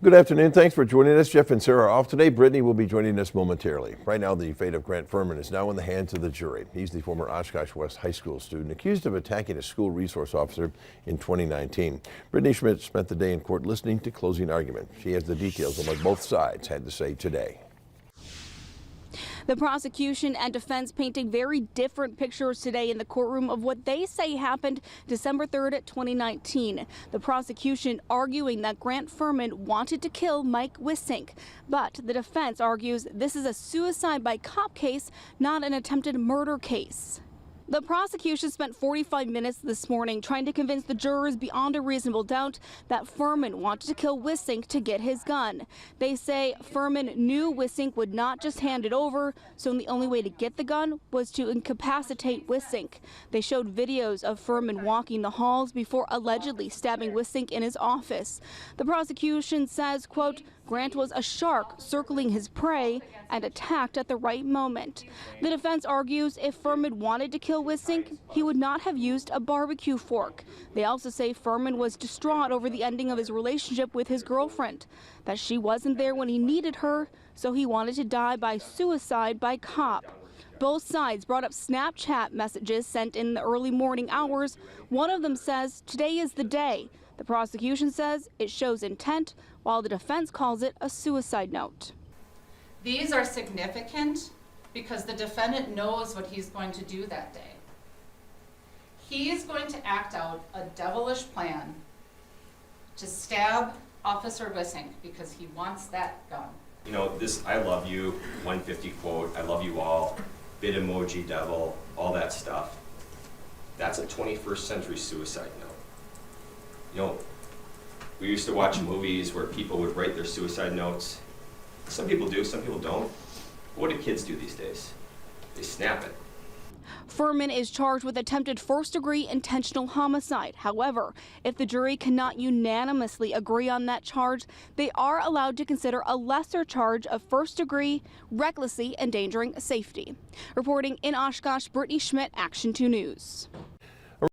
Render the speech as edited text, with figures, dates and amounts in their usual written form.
Good afternoon. Thanks for joining us. Jeff and Sarah are off today. Brittany will be joining us momentarily. Right now, the fate of Grant Fuhrman is now in the hands of the jury. He's the former Oshkosh West high school student accused of attacking a school resource officer in 2019. Brittany Schmidt spent the day in court listening to closing argument. She has the details on what both sides had to say today. The prosecution and defense painting very different pictures today in the courtroom of what they say happened December 3rd, 2019. The prosecution arguing that Grant Fuhrman wanted to kill Mike Wissink, but the defense argues this is a suicide by cop case, not an attempted murder case. The prosecution spent 45 minutes this morning trying to convince the jurors beyond a reasonable doubt that Fuhrman wanted to kill Wissink to get his gun. They say Fuhrman knew Wissink would not just hand it over, so the only way to get the gun was to incapacitate Wissink. They showed videos of Fuhrman walking the halls before allegedly stabbing Wissink in his office. The prosecution says, quote, Grant was a shark circling his prey and attacked at the right moment. The defense argues if Fuhrman wanted to kill Wissink, he would not have used a barbecue fork. They also say Fuhrman was distraught over the ending of his relationship with his girlfriend, that she wasn't there when he needed her, so he wanted to die by suicide by cop. Both sides brought up Snapchat messages sent in the early morning hours. One of them says, "Today is the day." The prosecution says it shows intent, while the defense calls it a suicide note. These are significant because the defendant knows what he's going to do that day. He is going to act out a devilish plan to stab Officer Wissink because he wants that gun. You know, this I love you 150 quote, I love you all, bit emoji devil, all that stuff. That's a 21st century suicide note. You know, we used to watch movies where people would write their suicide notes. Some people do, some people don't. What do kids do these days? They snap it. Fuhrman is charged with attempted first-degree intentional homicide. However, if the jury cannot unanimously agree on that charge, they are allowed to consider a lesser charge of first-degree recklessly endangering safety. Reporting in Oshkosh, Brittany Schmidt, Action 2 News.